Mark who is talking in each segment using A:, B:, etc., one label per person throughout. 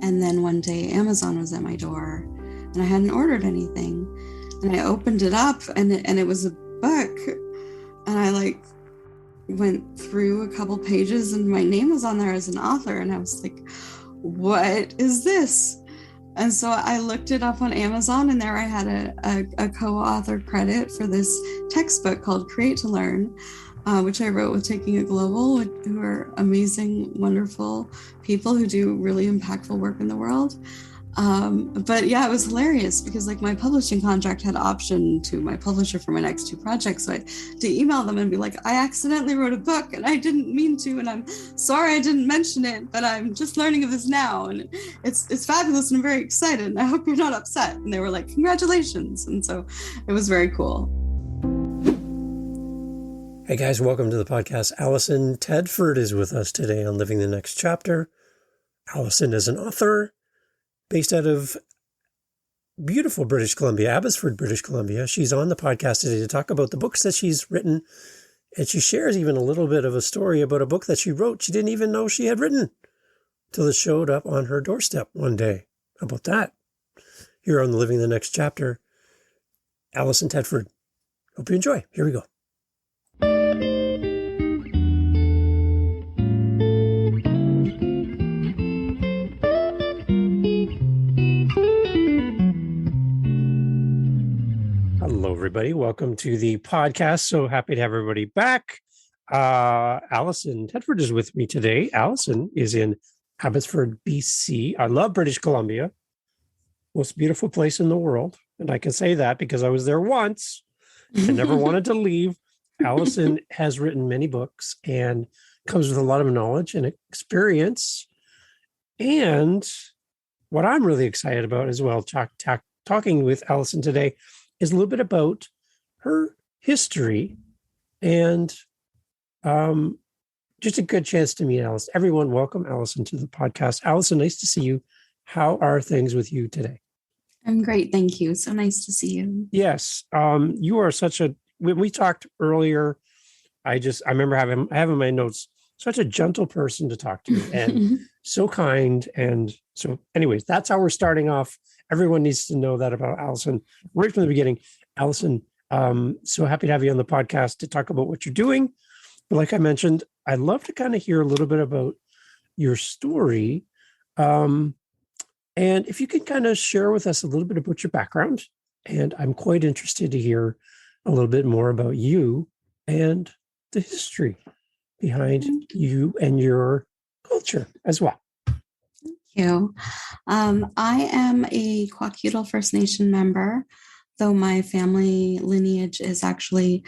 A: And then one day Amazon was at my door and I hadn't ordered anything. And I opened it up and it was a book. And I went through a couple pages and my name was on there as an author. And I was like, what is this? And so I looked it up on Amazon, and there I had a co-author credit for this textbook called Create to Learn, which I wrote with Taking It Global, who are amazing, wonderful people who do really impactful work in the world. But yeah, it was hilarious because my publishing contract had option to my publisher for my next two projects. So I had to email them and be like, I accidentally wrote a book and I didn't mean to, and I'm sorry I didn't mention it, but I'm just learning of this now. And it's fabulous and I'm very excited. And I hope you're not upset. And they were like, congratulations. And so it was very cool.
B: Hey guys, welcome to the podcast. Alison Tedford is with us today on Living the Next Chapter. Alison is an author based out of beautiful British Columbia, Abbotsford, British Columbia. She's on the podcast today to talk about the books that she's written. And she shares even a little bit of a story about a book that she wrote she didn't even know she had written till it showed up on her doorstep one day. How about that? Here on the Living the Next Chapter, Alison Tedford. Hope you enjoy. Here we go. Hello, everybody. Welcome to the podcast. So happy to have everybody back. Alison Tedford is with me today. Alison is in Abbotsford, BC. I love British Columbia. Most beautiful place in the world. And I can say that because I was there once and never wanted to leave. Alison has written many books and comes with a lot of knowledge and experience. And what I'm really excited about as well, talking with Alison today, is a little bit about her history and just a good chance to meet Alison. Everyone, welcome Alison to the podcast. Alison, nice to see you. How are things with you today?
A: I'm great. Thank you. So nice to see you.
B: Yes. You are when we talked earlier, I remember having my notes, such a gentle person to talk to and so kind. And so anyways, that's how we're starting off. Everyone needs to know that about Alison right from the beginning. Alison, so happy to have you on the podcast to talk about what you're doing. But like I mentioned, I'd love to kind of hear a little bit about your story. And if you could kind of share with us a little bit about your background. And I'm quite interested to hear a little bit more about you and the history behind you and your culture as well.
A: You. I am a Kwakiutl First Nation member, though my family lineage is actually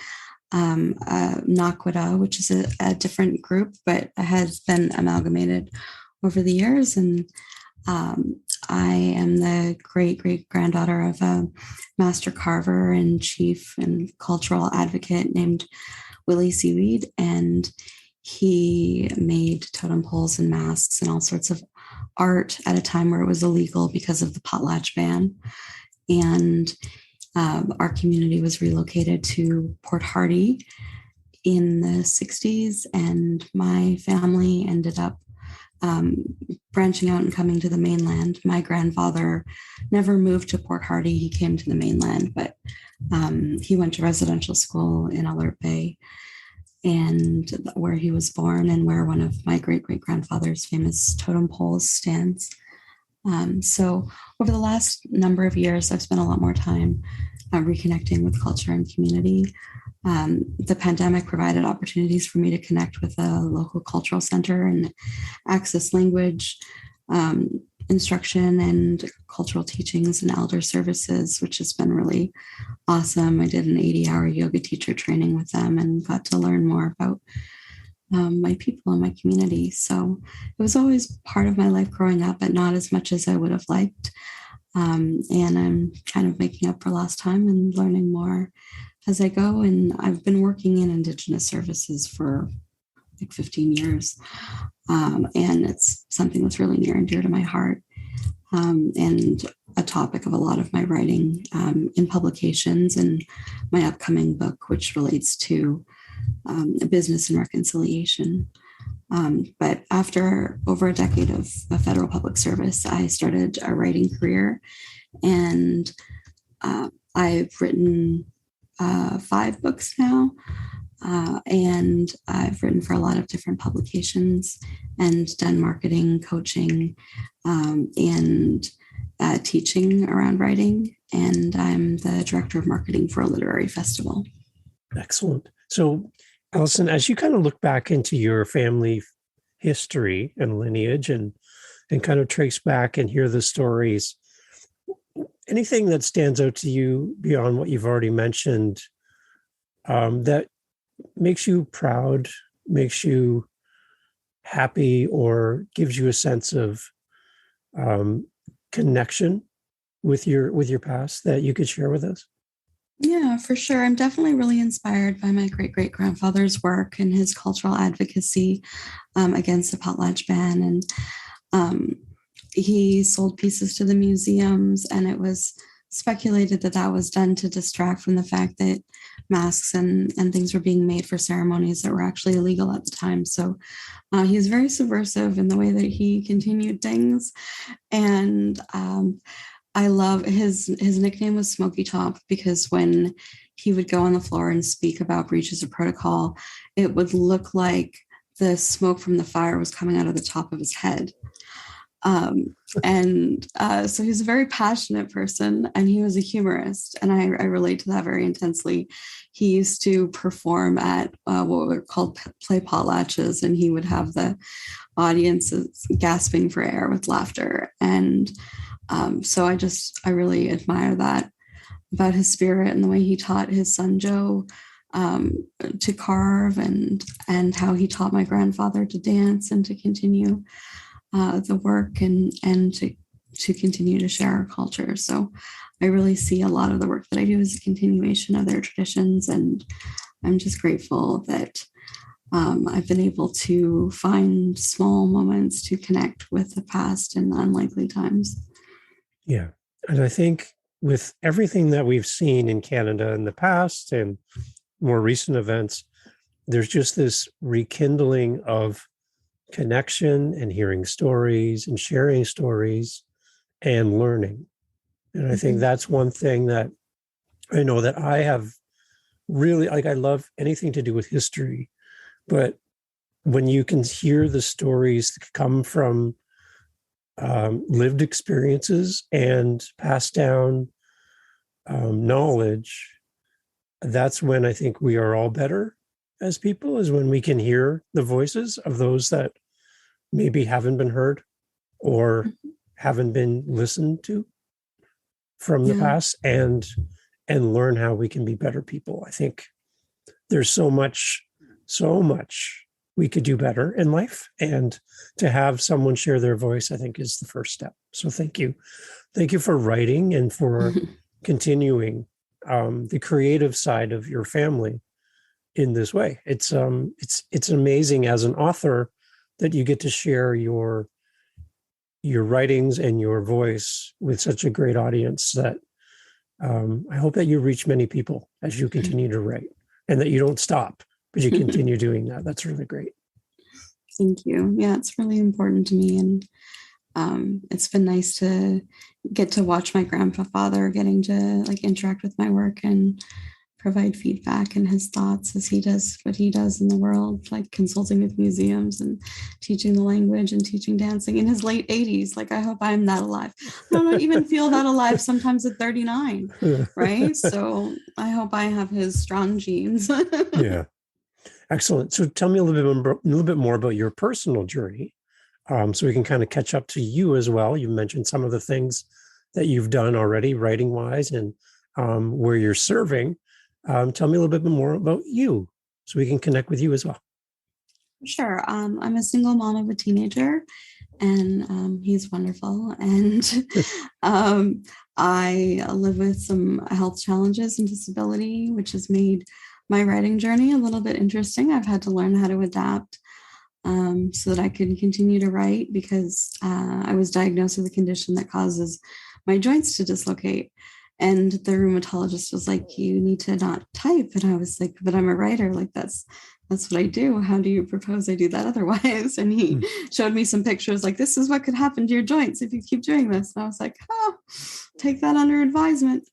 A: Nakwita, which is a different group, but has been amalgamated over the years. And I am the great-great-granddaughter of a master carver and chief and cultural advocate named Willie Seaweed, and he made totem poles and masks and all sorts of art at a time where it was illegal because of the potlatch ban. And our community was relocated to Port Hardy in the 60s, and my family ended up branching out and coming to the mainland. My grandfather never moved to Port Hardy. He came to the mainland, but he went to residential school in Alert Bay, and where he was born and where one of my great-great-grandfather's famous totem poles stands. So over the last number of years, I've spent a lot more time reconnecting with culture and community. The pandemic provided opportunities for me to connect with a local cultural center and access language instruction and cultural teachings and elder services, which has been really awesome. I did an 80-hour yoga teacher training with them and got to learn more about my people and my community. So it was always part of my life growing up, but not as much as I would have liked. And I'm kind of making up for lost time and learning more as I go. And I've been working in Indigenous services for like 15 years. And it's something that's really near and dear to my heart, and a topic of a lot of my writing in publications and my upcoming book, which relates to business and reconciliation. But after over a decade of federal public service, I started a writing career, and I've written 5 books now. And I've written for a lot of different publications and done marketing, coaching, and teaching around writing. And I'm the director of marketing for a literary festival.
B: Excellent. So, Alison, as you kind of look back into your family history and lineage and kind of trace back and hear the stories, anything that stands out to you beyond what you've already mentioned that makes you proud, makes you happy, or gives you a sense of connection with your past that you could share with us?
A: Yeah, for sure. I'm definitely really inspired by my great great grandfather's work and his cultural advocacy against the potlatch ban. And he sold pieces to the museums, and it was speculated that that was done to distract from the fact that masks and things were being made for ceremonies that were actually illegal at the time. So he was very subversive in the way that he continued things. And I love his nickname was Smoky Top, because when he would go on the floor and speak about breaches of protocol, it would look like the smoke from the fire was coming out of the top of his head. So he's a very passionate person, and he was a humorist, and I relate to that very intensely. He used to perform at what were called play potlatches, and he would have the audiences gasping for air with laughter. And so I really admire that about his spirit and the way he taught his son Joe to carve, and how he taught my grandfather to dance and to continue the work and to continue to share our culture. So I really see a lot of the work that I do as a continuation of their traditions, and I'm just grateful that I've been able to find small moments to connect with the past in unlikely times.
B: Yeah. And I think with everything that we've seen in Canada in the past and more recent events, there's just this rekindling of connection and hearing stories and sharing stories and learning. And I think that's one thing that I know that I have really, like, I love anything to do with history, but when you can hear the stories that come from lived experiences and passed down knowledge, that's when I think we are all better as people, is when we can hear the voices of those that maybe haven't been heard or haven't been listened to from the past, and learn how we can be better people. I think there's so much we could do better in life, and to have someone share their voice, I think, is the first step. So thank you for writing and for continuing the creative side of your family in this way. It's amazing as an author that you get to share your writings and your voice with such a great audience, that I hope that you reach many people as you continue to write, and that you don't stop, but you continue doing that. That's really great.
A: Thank you. Yeah, it's really important to me. And it's been nice to get to watch my grandfather getting to interact with my work and provide feedback and his thoughts as he does what he does in the world, like consulting with museums and teaching the language and teaching dancing in his late 80s. I hope I'm that alive. I don't even feel that alive sometimes at 39, right? So I hope I have his strong genes.
B: Yeah. Excellent. So tell me a little bit more about your personal journey, so we can kind of catch up to you as well. You mentioned some of the things that you've done already, writing wise, and where you're serving. Tell me a little bit more about you, so we can connect with you as well.
A: Sure. I'm a single mom of a teenager, and he's wonderful. And I live with some health challenges and disability, which has made my writing journey a little bit interesting. I've had to learn how to adapt so that I can continue to write, because I was diagnosed with a condition that causes my joints to dislocate. And the rheumatologist was like, you need to not type. And I was like, but I'm a writer. Like that's what I do. How do you propose I do that otherwise? And he showed me some pictures like, this is what could happen to your joints if you keep doing this. And I was like, oh, take that under advisement.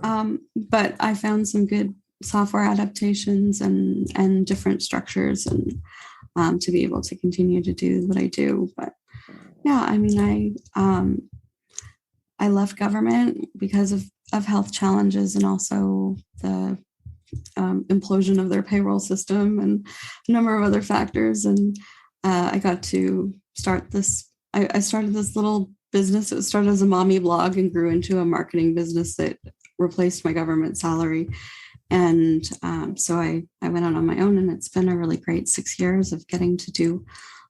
A: But I found some good software adaptations and different structures and to be able to continue to do what I do. But yeah, I mean, I left government because of health challenges and also the implosion of their payroll system and a number of other factors. And I got to start this. I started this little business. It started as a mommy blog and grew into a marketing business that replaced my government salary. And so I went out on my own, and it's been a really great 6 years of getting to do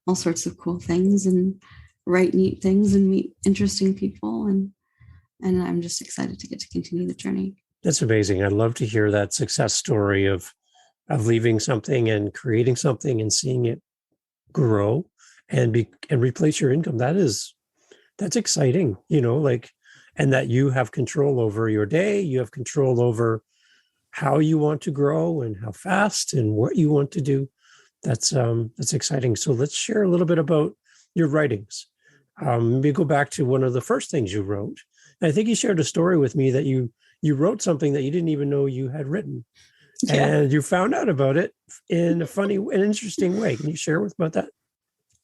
A: all sorts of cool things and write neat things and meet interesting people. And I'm just excited to get to continue the journey.
B: That's amazing. I'd love to hear that success story of leaving something and creating something and seeing it grow and replace your income. That's exciting, and that you have control over your day. You have control over how you want to grow and how fast and what you want to do. That's exciting. So let's share a little bit about your writings. Maybe go back to one of the first things you wrote. And I think you shared a story with me that you wrote something that you didn't even know you had written. Yeah. And you found out about it in a funny and interesting way. Can you share about that?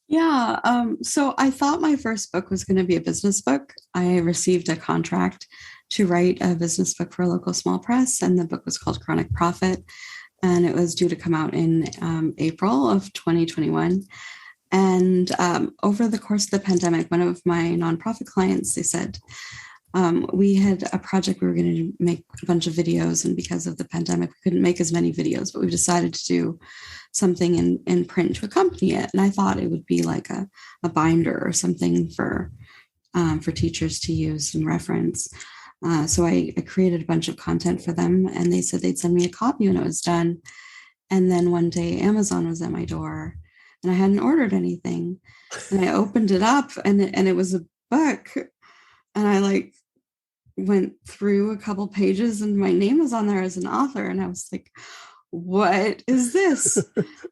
A: Yeah. So I thought my first book was going to be a business book. I received a contract to write a business book for a local small press, and the book was called Chronic Profit, and it was due to come out in April of 2021. And over the course of the pandemic, one of my nonprofit clients, they said, we had a project we were going to make a bunch of videos, and because of the pandemic, we couldn't make as many videos, but we decided to do something in print to accompany it. And I thought it would be like a binder or something for teachers to use and reference. So I created a bunch of content for them, and they said they'd send me a copy when it was done. And then one day Amazon was at my door, and I hadn't ordered anything. And I opened it up, and it was a book. And I went through a couple pages, and my name was on there as an author. And I was like, what is this?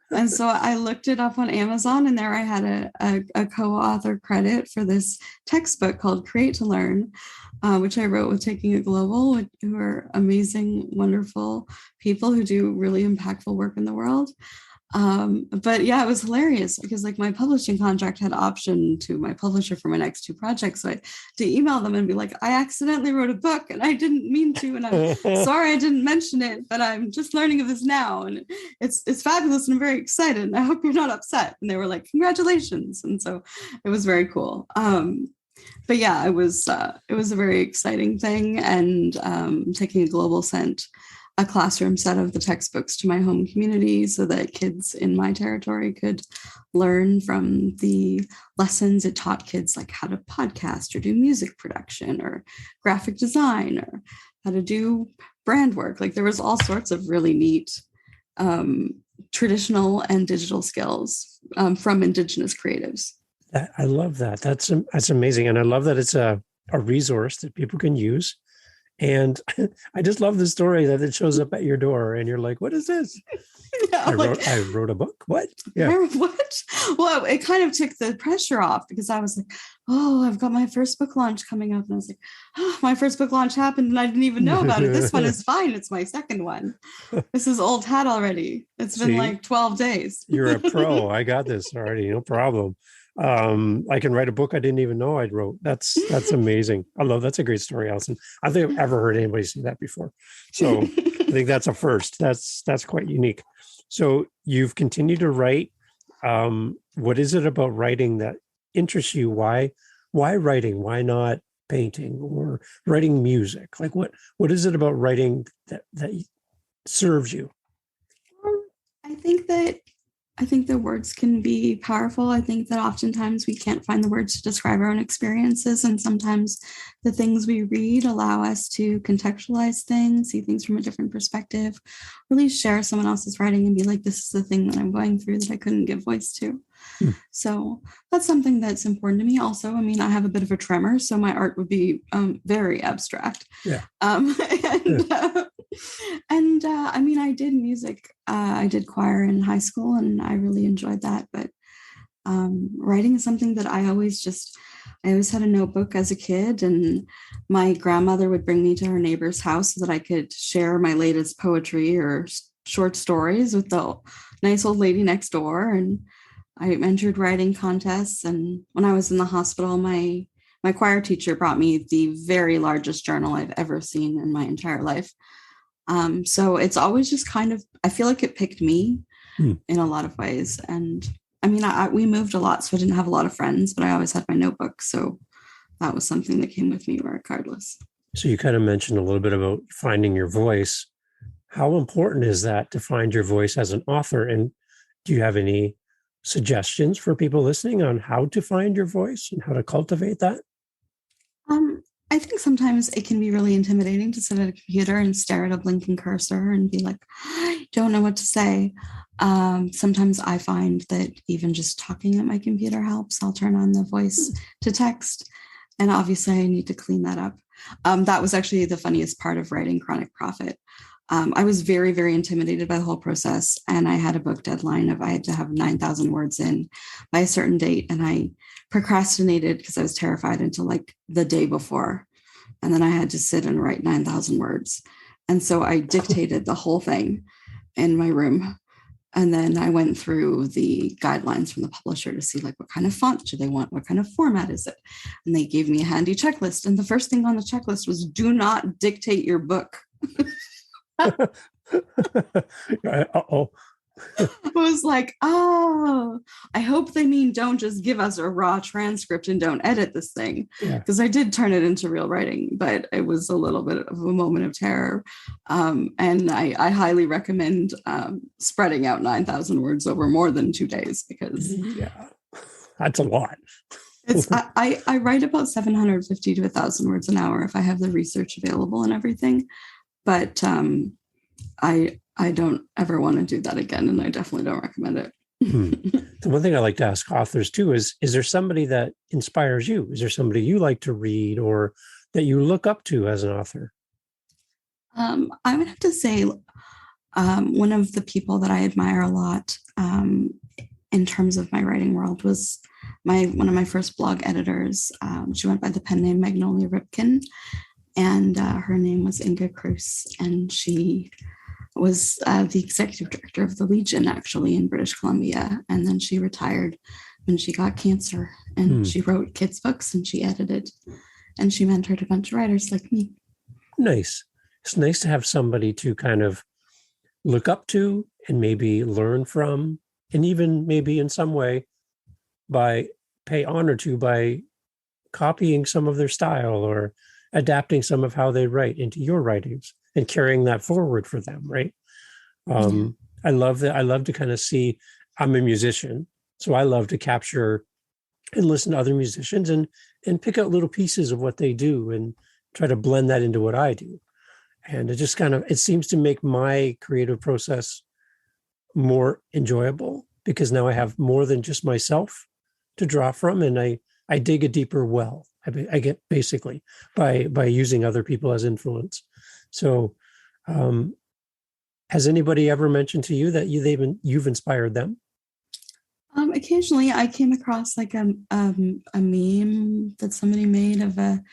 A: And so I looked it up on Amazon, and there I had a co-author credit for this textbook called Create to Learn, which I wrote with Taking It Global, who are amazing, wonderful people who do really impactful work in the world. But yeah, it was hilarious because my publishing contract had option to my publisher for my next two projects. So I had to email them and be like, I accidentally wrote a book and I didn't mean to, and I'm sorry I didn't mention it, but I'm just learning of this now. And it's fabulous, and I'm very excited, and I hope you're not upset. And they were like, congratulations. And so it was very cool. But yeah, it was a very exciting thing. And Taking a Global sent a classroom set of the textbooks to my home community so that kids in my territory could learn from the lessons. It taught kids how to podcast or do music production or graphic design or how to do brand work. There was all sorts of really neat traditional and digital skills from Indigenous creatives.
B: I love that. That's amazing. And I love that it's a resource that people can use. And I just love the story that it shows up at your door and you're like, what is this? Yeah, I wrote a book. What? Yeah.
A: What? Well, it kind of took the pressure off because I was like, oh, I've got my first book launch coming up. And I was like, oh, my first book launch happened and I didn't even know about it. This one is fine. It's my second one. This is old hat already. It's been 12 days.
B: You're a pro. I got this already. No problem. I can write a book I didn't even know I'd wrote. That's amazing. That's a great story, Alison. I don't think I've ever heard anybody say that before. So I think that's a first. That's quite unique. So you've continued to write. What is it about writing that interests you? Why writing? Why not painting or writing music? What is it about writing that serves you?
A: I think that I think the words can be powerful. I think that oftentimes we can't find the words to describe our own experiences. And sometimes the things we read allow us to contextualize things, see things from a different perspective, really share someone else's writing and be like, this is the thing that I'm going through that I couldn't give voice to.
B: Hmm.
A: So that's something that's important to me. Also, I mean, I have a bit of a tremor, so my art would be very abstract.
B: Yeah.
A: I mean, I did music. I did choir in high school, and I really enjoyed that. But writing is something that I always had a notebook as a kid, and my grandmother would bring me to her neighbor's house so that I could share my latest poetry or short stories with the nice old lady next door. And I entered writing contests. And when I was in the hospital, my choir teacher brought me the very largest journal I've ever seen in my entire life. So it's always just kind of, I feel like it picked me in a lot of ways. And I mean, we moved a lot, so I didn't have a lot of friends, but I always had my notebook. So that was something that came with me regardless.
B: So you kind of mentioned a little bit about finding your voice. How important is that to find your voice as an author? And do you have any suggestions for people listening on how to find your voice and how to cultivate that?
A: I think sometimes it can be really intimidating to sit at a computer and stare at a blinking cursor and be like, I don't know what to say. Sometimes I find that even just talking at my computer helps. I'll turn on the voice to text, and obviously I need to clean that up. That was actually the funniest part of writing Chronic Prophet. I was very, very intimidated by the whole process, and I had a book deadline of I had to have 9,000 words in by a certain date, and I procrastinated because I was terrified until like the day before, and then I had to sit and write 9,000 words. And so I dictated the whole thing in my room, and then I went through the guidelines from the publisher to see like what kind of font do they want, what kind of format is it, and they gave me a handy checklist. And the first thing on the checklist was do not dictate your book.
B: Uh-oh.
A: I was like, oh, I hope they mean don't just give us a raw transcript and don't edit this thing. Because I did turn it into real writing, but it was a little bit of a moment of terror. And I highly recommend spreading out 9,000 words over more than 2 days, because
B: that's a lot.
A: I write about 750 to 1,000 words an hour if I have the research available and everything. But I don't ever want to do that again, and I definitely don't recommend it.
B: The one thing I like to ask authors too is there somebody that inspires you? Is there somebody you like to read or that you look up to as an author?
A: I would have to say one of the people that I admire a lot in terms of my writing world was one of my first blog editors. She went by the pen name Magnolia Ripken, and her name was Inga Cruz, and she was the executive director of the Legion, actually, in British Columbia. And then she retired when she got cancer, and she wrote kids' books, and she edited, and she mentored a bunch of writers like me.
B: Nice. It's nice to have somebody to kind of look up to and maybe learn from, and even maybe in some way pay honor to by copying some of their style or adapting some of how they write into your writings and carrying that forward for them, right? I love that. I love to kind of see, I'm a musician, so I love to capture and listen to other musicians and pick out little pieces of what they do and try to blend that into what I do. And it just kind of, it seems to make my creative process more enjoyable, because now I have more than just myself to draw from, and I dig a deeper well. I get basically by using other people as influence. So, has anybody ever mentioned to you that you've inspired them?
A: Occasionally, I came across like a meme that somebody made of a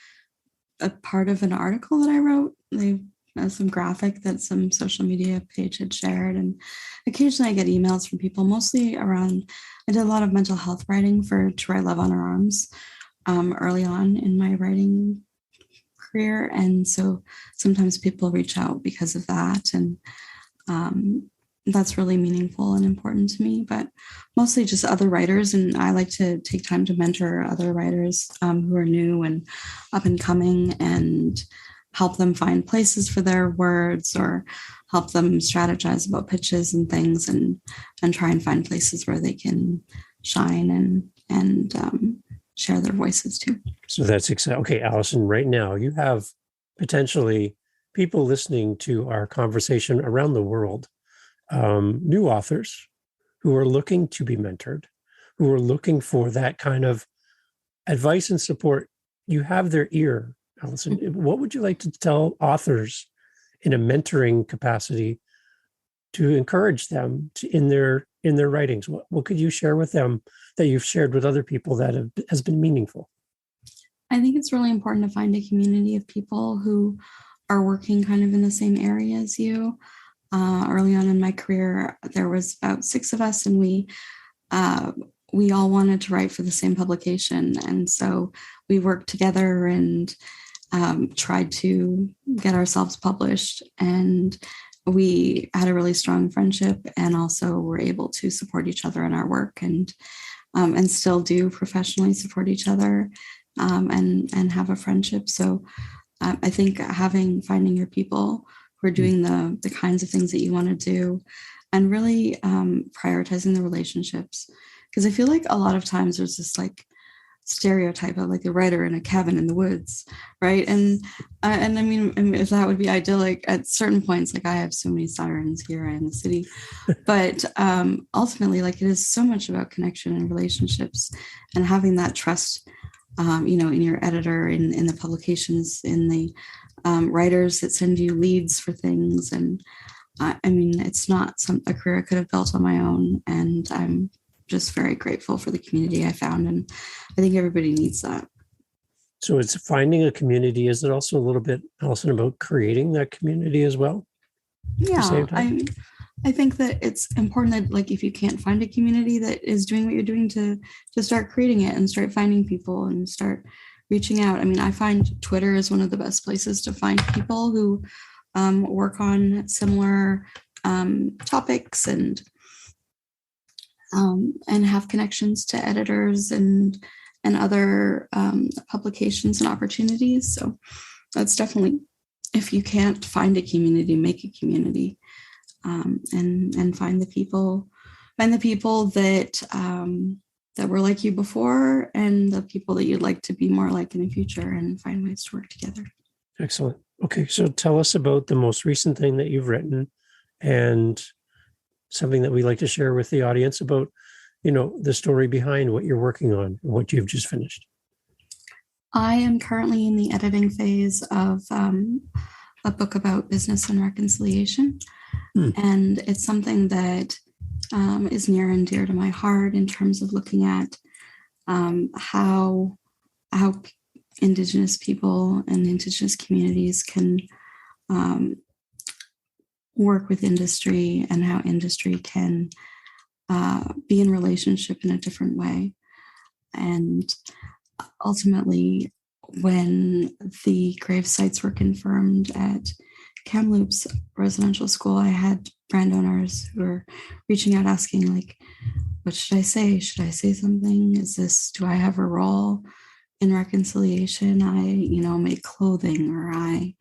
A: part of an article that I wrote. They some graphic that some social media page had shared, and occasionally I get emails from people, mostly around. I did a lot of mental health writing for To Write Love on Our Arms early on in my writing career, and so sometimes people reach out because of that, and that's really meaningful and important to me. But mostly just other writers, and I like to take time to mentor other writers who are new and up and coming, and help them find places for their words or help them strategize about pitches and things and try and find places where they can shine and share their voices too.
B: So that's exciting. Okay, Alison, right now you have potentially people listening to our conversation around the world, new authors who are looking to be mentored, who are looking for that kind of advice and support. You have their ear, Alison. What would you like to tell authors in a mentoring capacity to encourage them in their writings? What could you share with them that you've shared with other people that has been meaningful?
A: I think it's really important to find a community of people who are working kind of in the same area as you. Early on in my career, there was about 6 of us, and we all wanted to write for the same publication. And so we worked together and tried to get ourselves published. And we had a really strong friendship, and also were able to support each other in our work, and still do professionally support each other, and have a friendship. So I think finding your people who are doing the kinds of things that you want to do, and really prioritizing the relationships. Because I feel like a lot of times there's this like stereotype of like a writer in a cabin in the woods, right? And I mean, if that would be idyllic at certain points, like I have so many sirens here in the city, but ultimately, like it is so much about connection and relationships, and having that trust, in your editor, in the publications, in the writers that send you leads for things. And I mean, it's not a career I could have built on my own, and I'm just very grateful for the community I found, and I think everybody needs that.
B: So it's finding a community. Is it also a little bit, Alison, about creating that community as well?
A: Yeah, I think that it's important that, like, if you can't find a community that is doing what you're doing, to start creating it and start finding people and start reaching out. I mean, I find Twitter is one of the best places to find people who work on similar topics, and have connections to editors and other publications and opportunities. So that's definitely, if you can't find a community, make a community, and find the people that were like you before, and the people that you'd like to be more like in the future, and find ways to work together.
B: Excellent. Okay, so tell us about the most recent thing that you've written, and something that we like to share with the audience about, the story behind what you're working on, what you've just finished.
A: I am currently in the editing phase of a book about business and reconciliation. And it's something that is near and dear to my heart, in terms of looking at how Indigenous people and Indigenous communities can work with industry, and how industry can be in relationship in a different way. And ultimately, when the grave sites were confirmed at Kamloops Residential School, I had brand owners who were reaching out asking, like, what should I say? Should I say something? Do I have a role in reconciliation? I, make clothing, or I,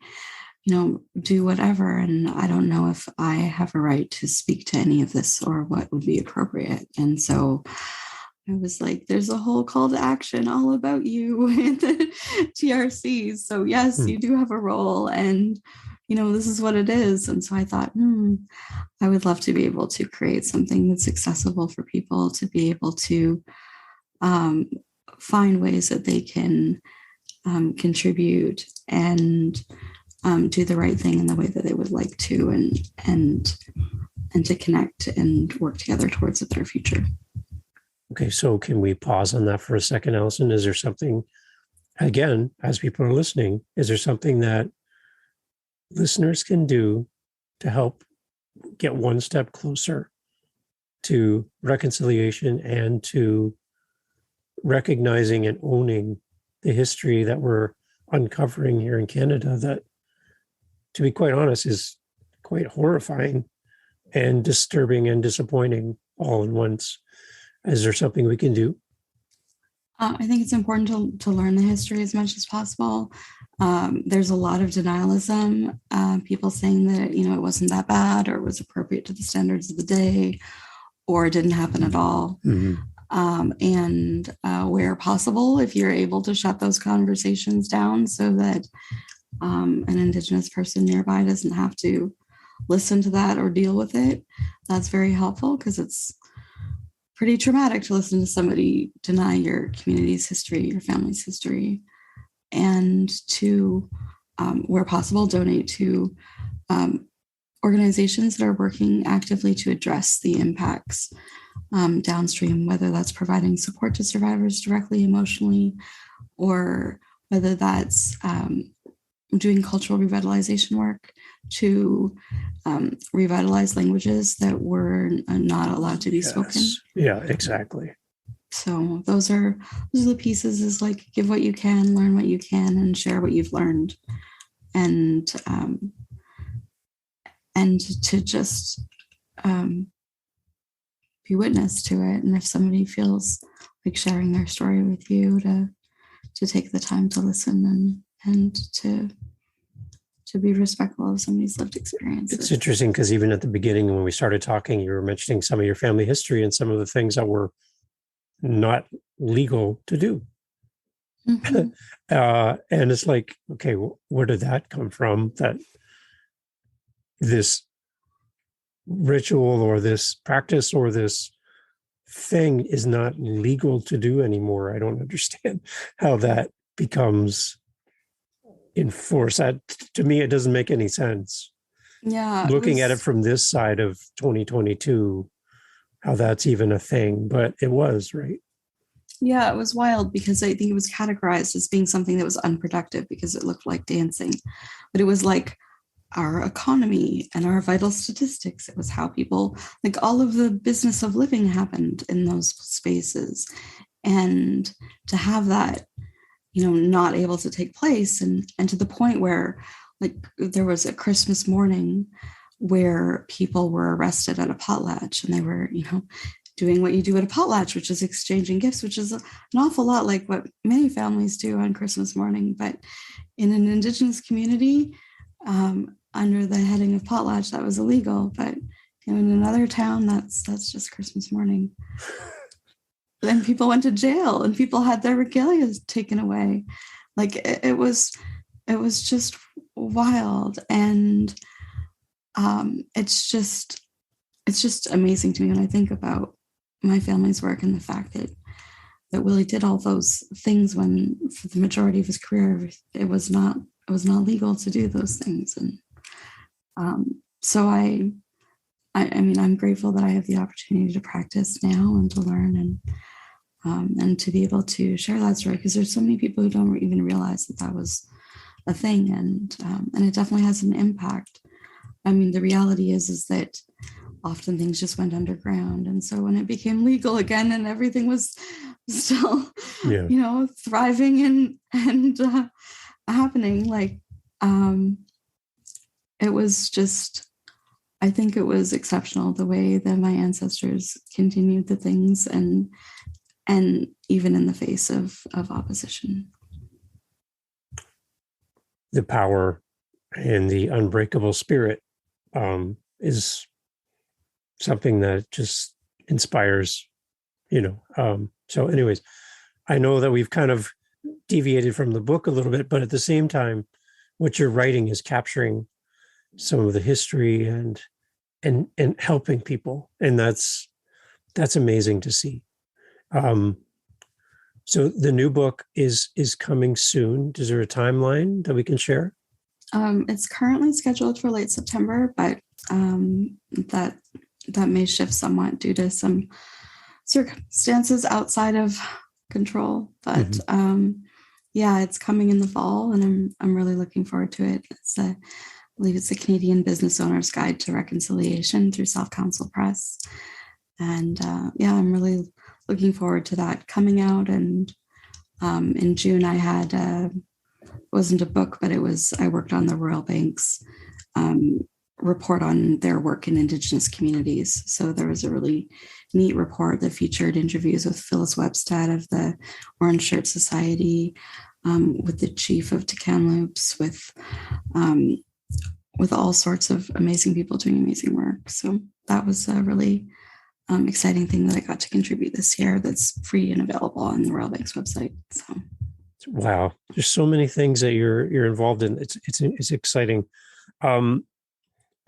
A: do whatever. And I don't know if I have a right to speak to any of this, or what would be appropriate. And so I was like, there's a whole call to action all about you in the TRC. So yes, you do have a role, and, this is what it is. And so I thought, I would love to be able to create something that's accessible for people to be able to find ways that they can contribute and do the right thing in the way that they would like to, and to connect and work together towards a better future.
B: Okay, so can we pause on that for a second, Alison? Is there something, again, as people are listening, is there something that listeners can do to help get one step closer to reconciliation, and to recognizing and owning the history that we're uncovering here in Canada, that, to be quite honest, is quite horrifying and disturbing and disappointing all at once? Is there something we can do?
A: I think it's important to learn the history as much as possible. There's a lot of denialism, people saying that, it wasn't that bad or was appropriate to the standards of the day or it didn't happen at all.
B: Mm-hmm.
A: And where possible, if you're able to shut those conversations down so that an Indigenous person nearby doesn't have to listen to that or deal with it, that's very helpful, because it's pretty traumatic to listen to somebody deny your community's history, your family's history, and to, where possible, donate to organizations that are working actively to address the impacts downstream, whether that's providing support to survivors directly emotionally, or whether that's doing cultural revitalization work to revitalize languages that were not allowed to be spoken.
B: Yeah, exactly.
A: So those are the pieces, is like, give what you can, learn what you can, and share what you've learned. And to just be witness to it. And if somebody feels like sharing their story with you, to take the time to listen and to be respectful of somebody's lived experiences.
B: It's interesting because even at the beginning, when we started talking, you were mentioning some of your family history and some of the things that were not legal to do. Mm-hmm. And it's like, okay, where did that come from? That this ritual or this practice or this thing is not legal to do anymore. I don't understand how that becomes enforced. That, to me, it doesn't make any sense.
A: Yeah.
B: Looking at it from this side of 2022, how that's even a thing, but it was, right?
A: Yeah, it was wild, because I think it was categorized as being something that was unproductive because it looked like dancing, but it was like our economy and our vital statistics. It was how people, like, all of the business of living happened in those spaces. And to have that, not able to take place, and to the point where, like, there was a Christmas morning where people were arrested at a potlatch, and they were, doing what you do at a potlatch, which is exchanging gifts, which is an awful lot like what many families do on Christmas morning. But in an Indigenous community, under the heading of potlatch, that was illegal. But in another town, that's just Christmas morning. Then people went to jail, and people had their regalia taken away. Like, it was just wild. And it's just amazing to me when I think about my family's work and the fact that Willie did all those things when, for the majority of his career, it was not legal to do those things. And so I mean, I'm grateful that I have the opportunity to practice now and to learn, and to be able to share that story, because there's so many people who don't even realize that was a thing, and it definitely has an impact. I mean, the reality is that often things just went underground, and so when it became legal again and everything was still, thriving and happening, like, it was just, I think it was exceptional the way that my ancestors continued the things, and even in the face of opposition.
B: The power and the unbreakable spirit is something that just inspires, So anyways, I know that we've kind of deviated from the book a little bit, but at the same time, what you're writing is capturing some of the history and helping people. And that's amazing to see. So the new book is coming soon. Is there a timeline that we can share?
A: It's currently scheduled for late September, but that may shift somewhat due to some circumstances outside of control. But yeah, it's coming in the fall, and I'm really looking forward to it. I believe it's the Canadian Business Owner's Guide to Reconciliation through Self Counsel Press. And yeah, I'm really looking forward to that coming out. And in June, I had, it wasn't a book, but I worked on the Royal Bank's report on their work in Indigenous communities. So there was a really neat report that featured interviews with Phyllis Webstad of the Orange Shirt Society, with the chief of Kamloops, with all sorts of amazing people doing amazing work. So that was a really exciting thing that I got to contribute this year that's free and available on the Royal Bank's website. So.
B: Wow, there's so many things that you're involved in. It's exciting.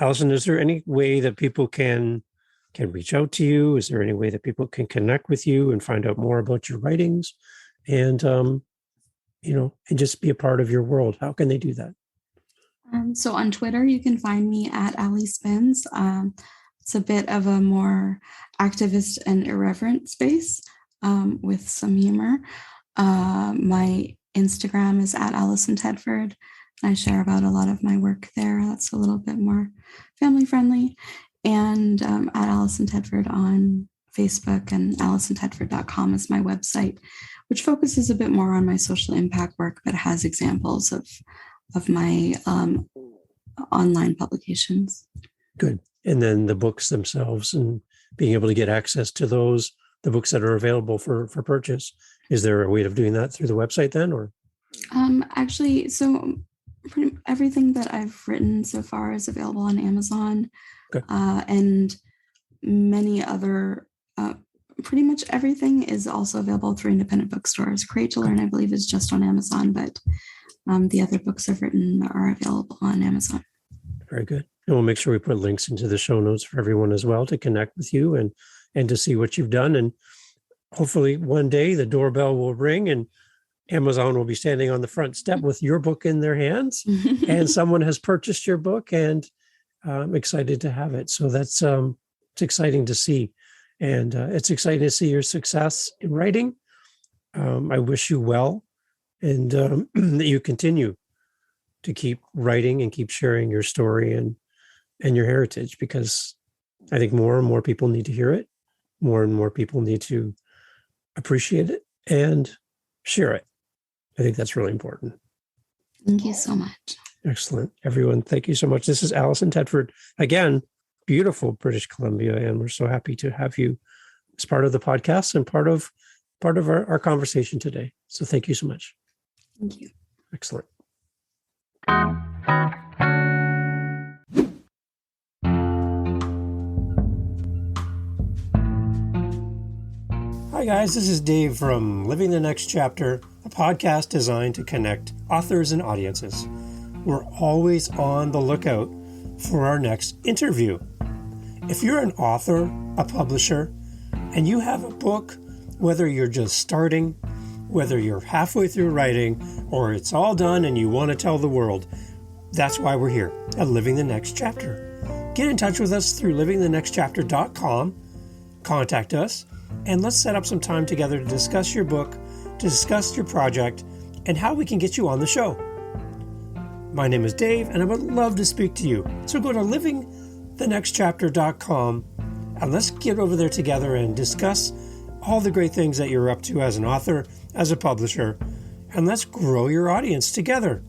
B: Alison, is there any way that people can reach out to you? Is there any way that people can connect with you and find out more about your writings, and and just be a part of your world? How can they do that?
A: So on Twitter, you can find me at Ali Spins. It's a bit of a more activist and irreverent space, with some humor. My Instagram is at Alison Tedford. I share about a lot of my work there. That's a little bit more family friendly. And at Alison Tedford on Facebook, and AlisonTedford.com is my website, which focuses a bit more on my social impact work, but has examples of my online publications.
B: Good. And then the books themselves, and being able to get access to those, the books that are available for purchase. Is there a way of doing that through the website then, or?
A: Actually, so everything that I've written so far is available on Amazon.
B: Okay.
A: And many other, pretty much everything is also available through independent bookstores. Create to Learn, I believe, is just on Amazon, but the other books I've written are available on Amazon.
B: Very good. And we'll make sure we put links into the show notes for everyone as well to connect with you and to see what you've done. And hopefully one day the doorbell will ring and Amazon will be standing on the front step with your book in their hands and someone has purchased your book, and I'm excited to have it. So that's it's exciting to see. And it's exciting to see your success in writing. I wish you well, and that you continue to keep writing and keep sharing your story and your heritage, because I think more and more people need to hear it. More and more people need to appreciate it and share it. I think that's really important.
A: Thank you so much.
B: Excellent. Everyone, thank you so much. This is Alison Tedford. Again, beautiful British Columbia, and we're so happy to have you as part of the podcast and part of our conversation today. So thank you so much.
A: Thank you.
B: Excellent. Hi guys, this is Dave from Living the Next Chapter, a podcast designed to connect authors and audiences. We're always on the lookout for our next interview. If you're an author, a publisher, and you have a book, whether you're just starting, whether you're halfway through writing, or it's all done and you want to tell the world, that's why we're here at Living the Next Chapter. Get in touch with us through livingthenextchapter.com, contact us, and let's set up some time together to discuss your book, to discuss your project, and how we can get you on the show. My name is Dave, and I would love to speak to you. So go to livingthenextchapter.com, and let's get over there together and discuss all the great things that you're up to as an author, as a publisher, and let's grow your audience together.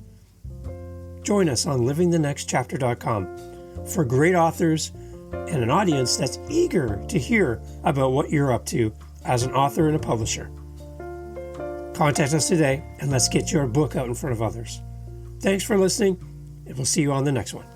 B: Join us on livingthenextchapter.com for great authors and an audience that's eager to hear about what you're up to as an author and a publisher. Contact us today, and let's get your book out in front of others. Thanks for listening, and we'll see you on the next one.